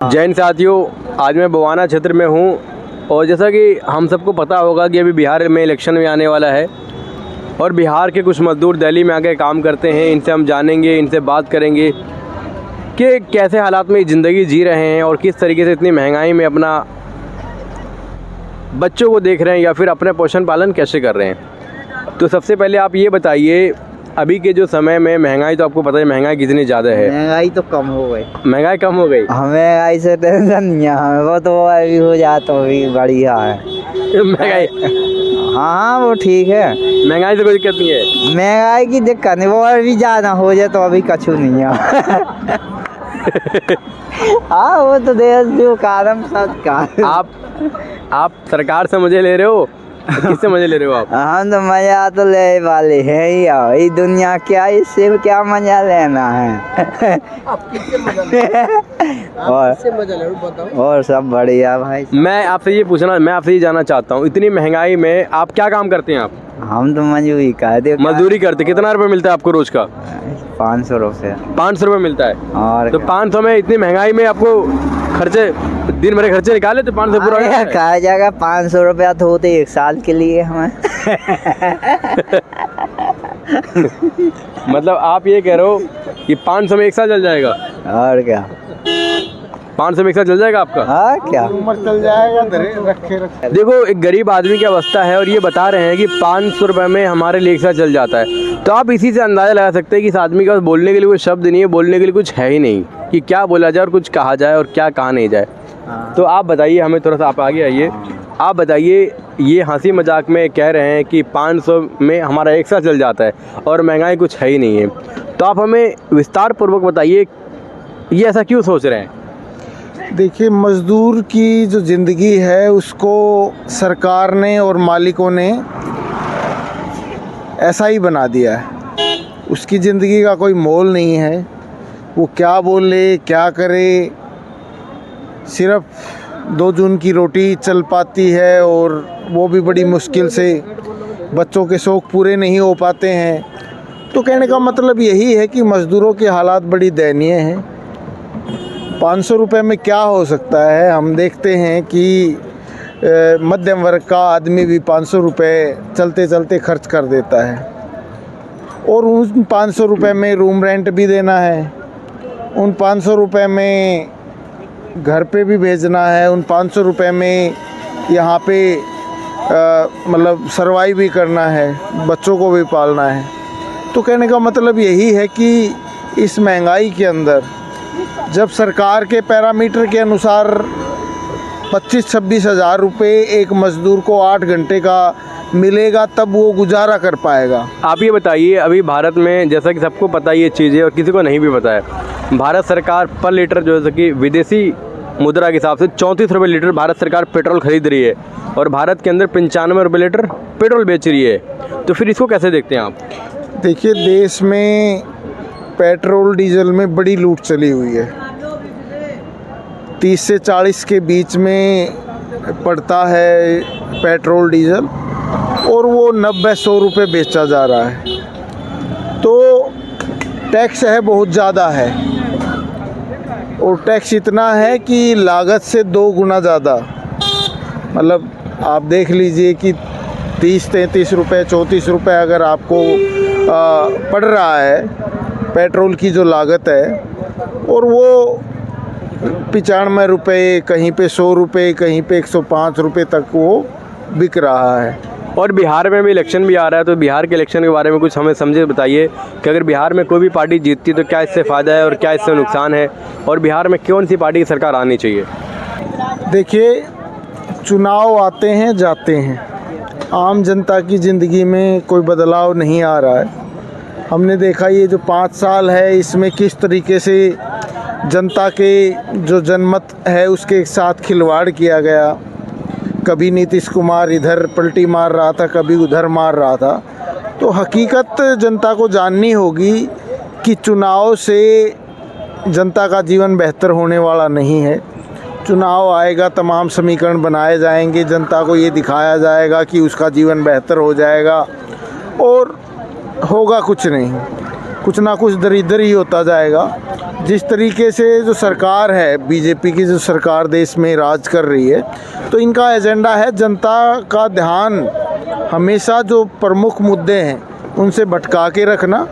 जैन साथियों, आज मैं बवाना क्षेत्र में हूँ और जैसा कि हम सबको पता होगा कि अभी बिहार में इलेक्शन भी आने वाला है और बिहार के कुछ मज़दूर दिल्ली में आके काम करते हैं। इनसे हम जानेंगे, इनसे बात करेंगे कि कैसे हालात में ज़िंदगी जी रहे हैं और किस तरीके से इतनी महंगाई में अपना बच्चों को देख रहे हैं या फिर अपने पोषण पालन कैसे कर रहे हैं। तो सबसे पहले आप ये बताइए, अभी के जो समय में महंगाई, तो आपको पता है महंगाई कितनी ज़्यादा है। महंगाई तो कम हो गई। महंगाई कम हो गई। महंगाई से टेंशन नहीं है हमें, वो तो अभी हो जाए तो भी बढ़िया है। महंगाई, हाँ वो ठीक है, महंगाई से कोई दिक्कत नहीं है। महंगाई की दिक्कत नहीं, वो अभी ज़्यादा हो जाए तो अभी कछु नहीं है। हाँ वो तो देश जो कारण सब का। आप सरकार से मजे ले रहे हो, किससे मजे ले रहे हो आप? हम तो मजा तो ले वाले हैं ही, ये दुनिया क्या, इससे क्या मजा लेना है। और सब बढ़िया भाई। मैं आपसे ये जानना चाहता हूँ, इतनी महंगाई में आप क्या काम करते हैं आप? हम तो मजदूरी करते। मजदूरी करते, कितना रुपए मिलता है आपको रोज का? 500 रुपये। 500 रुपये मिलता है। और तो 500 में इतनी महंगाई में आपको खर्चे, दिन भर खर्चे निकाले तो 500 पूरा कहा जाएगा। 500 रुपया तो होते 1 साल के लिए हमें। मतलब आप ये कह रहे हो कि 500 में 1 साल चल जाएगा? और क्या, 500 में 1 साल चल जाएगा आपका? हाँ क्या उम्र चल जाएगा। रखे देखो, एक गरीब आदमी की अवस्था है और ये बता रहे हैं कि 500 रुपये में हमारे लिए 1 साल चल जाता है। तो आप इसी से अंदाज़ा लगा सकते हैं कि इस आदमी के पास बोलने के लिए कोई शब्द नहीं है, बोलने के लिए कुछ है ही नहीं कि क्या बोला जाए और कुछ कहा जाए और क्या कहा नहीं जाए। तो आप बताइए हमें, थोड़ा सा आप आगे आइए, आप बताइए, ये हंसी मजाक में कह रहे हैं कि 500 में हमारा 1 साल चल जाता है और महंगाई कुछ है ही नहीं है। तो आप हमें विस्तार पूर्वक बताइए, ये ऐसा क्यों सोच रहे हैं? देखिए, मज़दूर की जो ज़िंदगी है उसको सरकार ने और मालिकों ने ऐसा ही बना दिया है। उसकी ज़िंदगी का कोई मोल नहीं है, वो क्या बोले क्या करे। सिर्फ 2 जून की रोटी चल पाती है और वो भी बड़ी मुश्किल से। बच्चों के शौक़ पूरे नहीं हो पाते हैं। तो कहने का मतलब यही है कि मज़दूरों के हालात बड़ी दयनीय हैं। 500 रुपये में क्या हो सकता है? हम देखते हैं कि मध्यम वर्ग का आदमी भी 500 रुपये चलते चलते खर्च कर देता है और उन 500 रुपये में रूम रेंट भी देना है, उन 500 रुपये में घर पे भी भेजना है, उन 500 रुपये में यहाँ पे मतलब सरवाइव भी करना है, बच्चों को भी पालना है। तो कहने का मतलब यही है कि इस महंगाई के अंदर जब सरकार के पैरामीटर के अनुसार 25-26 हज़ार रुपये एक मज़दूर को 8 घंटे का मिलेगा, तब वो गुजारा कर पाएगा। आप ये बताइए, अभी भारत में जैसा कि सबको पता ये चीज़ें और किसी को नहीं भी पता है, भारत सरकार पर लीटर जो है कि विदेशी मुद्रा के हिसाब से 34 रुपये लीटर भारत सरकार पेट्रोल खरीद रही है और भारत के अंदर 95 रुपये लीटर पेट्रोल बेच रही है। तो फिर इसको कैसे देखते हैं आप? देखिए, देश में पेट्रोल डीजल में बड़ी लूट चली हुई है। 30 से 40 के बीच में पड़ता है पेट्रोल डीजल और वो 90-100 रुपये बेचा जा रहा है। तो टैक्स है, बहुत ज़्यादा है और टैक्स इतना है कि लागत से 2 गुना ज़्यादा। मतलब आप देख लीजिए कि 30-33 रुपये 34 रुपये अगर आपको पड़ रहा है पेट्रोल की जो लागत है, और वो 95 रुपये, कहीं पे 100 रुपये, कहीं पे 105 रुपये तक वो बिक रहा है। और बिहार में भी इलेक्शन भी आ रहा है, तो बिहार के इलेक्शन के बारे में कुछ हमें समझे बताइए कि अगर बिहार में कोई भी पार्टी जीतती तो क्या इससे फ़ायदा है और क्या इससे नुकसान है, और बिहार में कौन सी पार्टी की सरकार आनी चाहिए? देखिए, चुनाव आते हैं जाते हैं, आम जनता की ज़िंदगी में कोई बदलाव नहीं आ रहा है। हमने देखा ये जो 5 साल है, इसमें किस तरीके से जनता के जो जनमत है उसके साथ खिलवाड़ किया गया। कभी नीतीश कुमार इधर पलटी मार रहा था, कभी उधर मार रहा था। तो हकीकत जनता को जाननी होगी कि चुनाव से जनता का जीवन बेहतर होने वाला नहीं है। चुनाव आएगा, तमाम समीकरण बनाए जाएंगे, जनता को ये दिखाया जाएगा कि उसका जीवन बेहतर हो जाएगा, और होगा कुछ नहीं, कुछ ना कुछ दरिद्र ही होता जाएगा। जिस तरीके से जो सरकार है, बीजेपी की जो सरकार देश में राज कर रही है, तो इनका एजेंडा है जनता का ध्यान हमेशा जो प्रमुख मुद्दे हैं उनसे भटका के रखना,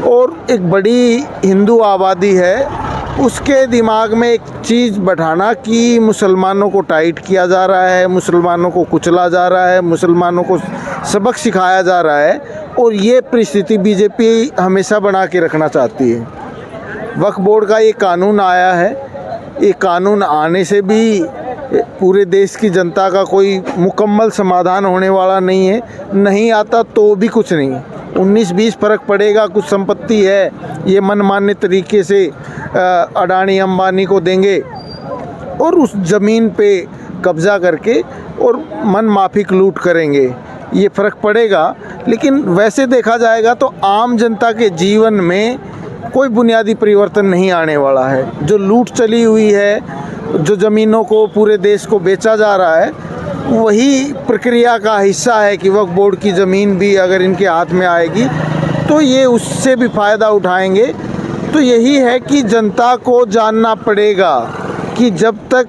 और एक बड़ी हिंदू आबादी है उसके दिमाग में एक चीज़ बैठाना कि मुसलमानों को टाइट किया जा रहा है, मुसलमानों को कुचला जा रहा है, मुसलमानों को सबक सिखाया जा रहा है, और ये परिस्थिति बीजेपी हमेशा बना के रखना चाहती है। वक्फ बोर्ड का ये कानून आया है, ये कानून आने से भी पूरे देश की जनता का कोई मुकम्मल समाधान होने वाला नहीं है, नहीं आता तो भी कुछ नहीं, 19-20 फ़र्क पड़ेगा। कुछ संपत्ति है ये मनमाने तरीके से अडानी अंबानी को देंगे और उस ज़मीन पे कब्ज़ा करके और मन माफिक लूट करेंगे, ये फ़र्क पड़ेगा। लेकिन वैसे देखा जाएगा तो आम जनता के जीवन में कोई बुनियादी परिवर्तन नहीं आने वाला है। जो लूट चली हुई है, जो ज़मीनों को पूरे देश को बेचा जा रहा है, वही प्रक्रिया का हिस्सा है कि वक्फ बोर्ड की ज़मीन भी अगर इनके हाथ में आएगी तो ये उससे भी फ़ायदा उठाएंगे। तो यही है कि जनता को जानना पड़ेगा कि जब तक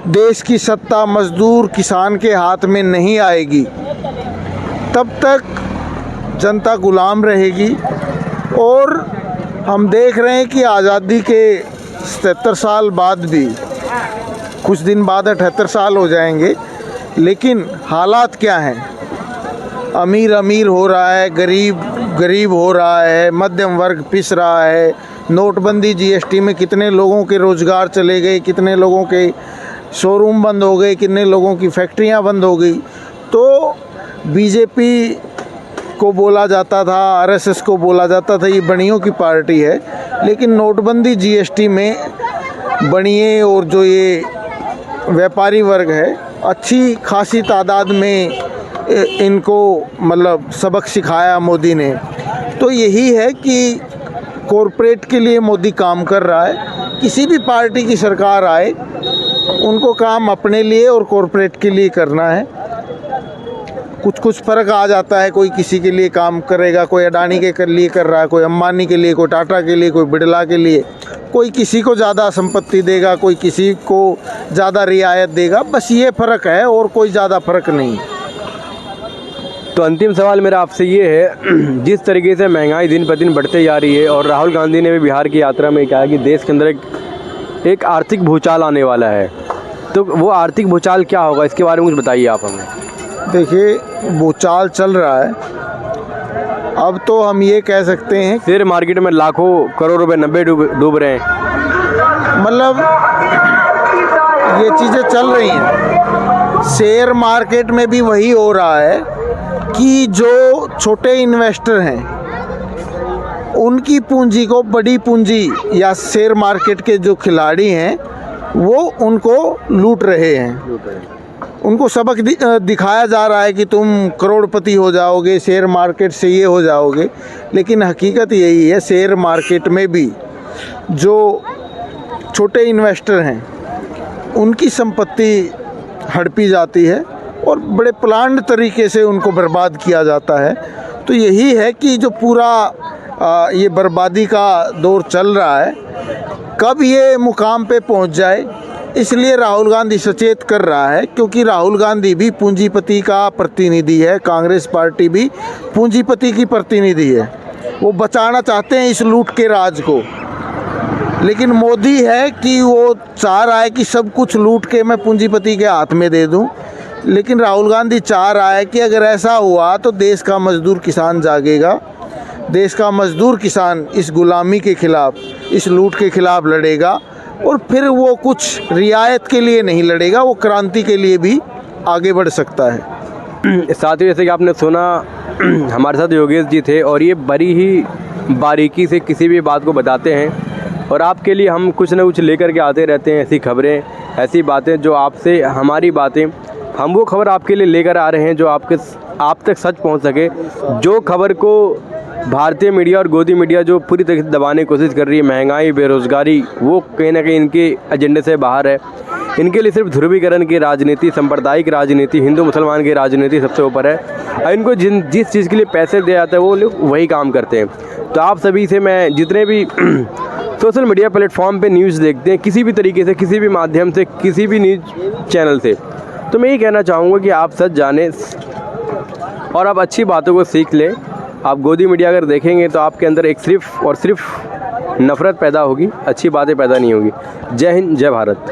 देश की सत्ता मज़दूर किसान के हाथ में नहीं आएगी तब तक जनता गुलाम रहेगी। और हम देख रहे हैं कि आज़ादी के 77 साल बाद भी, कुछ दिन बाद 78 साल हो जाएंगे, लेकिन हालात क्या हैं? अमीर अमीर हो रहा है, गरीब गरीब हो रहा है, मध्यम वर्ग पिस रहा है। नोटबंदी जीएसटी में कितने लोगों के रोज़गार चले गए, कितने लोगों के शोरूम बंद हो गए, कितने लोगों की फैक्ट्रियां बंद हो गई। तो बीजेपी को बोला जाता था, आरएसएस को बोला जाता था ये बनियों की पार्टी है, लेकिन नोटबंदी जीएसटी में बनिए और जो ये व्यापारी वर्ग है अच्छी खासी तादाद में इनको मतलब सबक सिखाया मोदी ने। तो यही है कि कॉरपोरेट के लिए मोदी काम कर रहा है। किसी भी पार्टी की सरकार आए उनको काम अपने लिए और कॉरपोरेट के लिए करना है। कुछ फ़र्क आ जाता है, कोई किसी के लिए काम करेगा, कोई अडानी के लिए कर रहा है, कोई अंबानी के लिए, कोई टाटा के लिए, कोई बिरला के लिए, कोई किसी को ज़्यादा संपत्ति देगा, कोई किसी को ज़्यादा रियायत देगा, बस ये फ़र्क है और कोई ज़्यादा फ़र्क नहीं। तो अंतिम सवाल मेरा आपसे ये है, जिस तरीके से महंगाई दिन पर दिन बढ़ते जा रही है और राहुल गांधी ने भी बिहार की यात्रा में कहा कि देश के अंदर एक आर्थिक भूचाल आने वाला है, तो वो आर्थिक भूचाल क्या होगा, इसके बारे में कुछ बताइए आप हमें। देखिए, भूचाल चल रहा है, अब तो हम ये कह सकते हैं शेयर मार्केट में लाखों करोड़ रुपए 90 डूब रहे हैं, मतलब ये चीज़ें चल रही हैं। शेयर मार्केट में भी वही हो रहा है कि जो छोटे इन्वेस्टर हैं उनकी पूंजी को बड़ी पूंजी या शेयर मार्केट के जो खिलाड़ी हैं वो उनको लूट रहे हैं। उनको सबक दिखाया जा रहा है कि तुम करोड़पति हो जाओगे, शेयर मार्केट से ये हो जाओगे, लेकिन हकीकत यही है शेयर मार्केट में भी जो छोटे इन्वेस्टर हैं उनकी संपत्ति हड़पी जाती है और बड़े प्लान्ड तरीके से उनको बर्बाद किया जाता है। तो यही है कि जो पूरा ये बर्बादी का दौर चल रहा है, कब ये मुकाम पे पहुंच जाए, इसलिए राहुल गांधी सचेत कर रहा है, क्योंकि राहुल गांधी भी पूंजीपति का प्रतिनिधि है, कांग्रेस पार्टी भी पूंजीपति की प्रतिनिधि है। वो बचाना चाहते हैं इस लूट के राज को, लेकिन मोदी है कि वो चाह रहा है कि सब कुछ लूट के मैं पूंजीपति के हाथ में दे दूं। लेकिन राहुल गांधी चाह रहा है कि अगर ऐसा हुआ तो देश का मज़दूर किसान जागेगा, देश का मज़दूर किसान इस गुलामी के ख़िलाफ़, इस लूट के ख़िलाफ़ लड़ेगा, और फिर वो कुछ रियायत के लिए नहीं लड़ेगा, वो क्रांति के लिए भी आगे बढ़ सकता है। साथ ही जैसे कि आपने सुना हमारे साथ योगेश जी थे और ये बड़ी ही बारीकी से किसी भी बात को बताते हैं और आपके लिए हम कुछ ना कुछ लेकर के आते रहते हैं, ऐसी खबरें, ऐसी बातें जो आपसे, हमारी बातें, हम वो खबर आपके लिए लेकर आ रहे हैं जो आप तक सच पहुंच सके। जो खबर को भारतीय मीडिया और गोदी मीडिया जो पूरी तरीके से दबाने की कोशिश कर रही है, महंगाई, बेरोज़गारी, वो कहीं ना कहीं इनके एजेंडे से बाहर है। इनके लिए सिर्फ ध्रुवीकरण की राजनीति, सांप्रदायिक राजनीति, हिंदू मुसलमान की राजनीति सबसे ऊपर है और इनको जिस चीज़ के लिए पैसे दिए जाते हैं वो लोग वही काम करते हैं। तो आप सभी से मैं, जितने भी सोशल मीडिया प्लेटफॉर्म पे न्यूज़ देखते हैं किसी भी तरीके से, किसी भी माध्यम से, किसी भी न्यूज़ चैनल से, तो मैं ये कहना चाहूँगा कि आप सच जाने और आप अच्छी बातों को सीख लें। आप गोदी मीडिया अगर देखेंगे तो आपके अंदर एक सिर्फ और सिर्फ नफ़रत पैदा होगी, अच्छी बातें पैदा नहीं होगी। जय हिंद, जय भारत।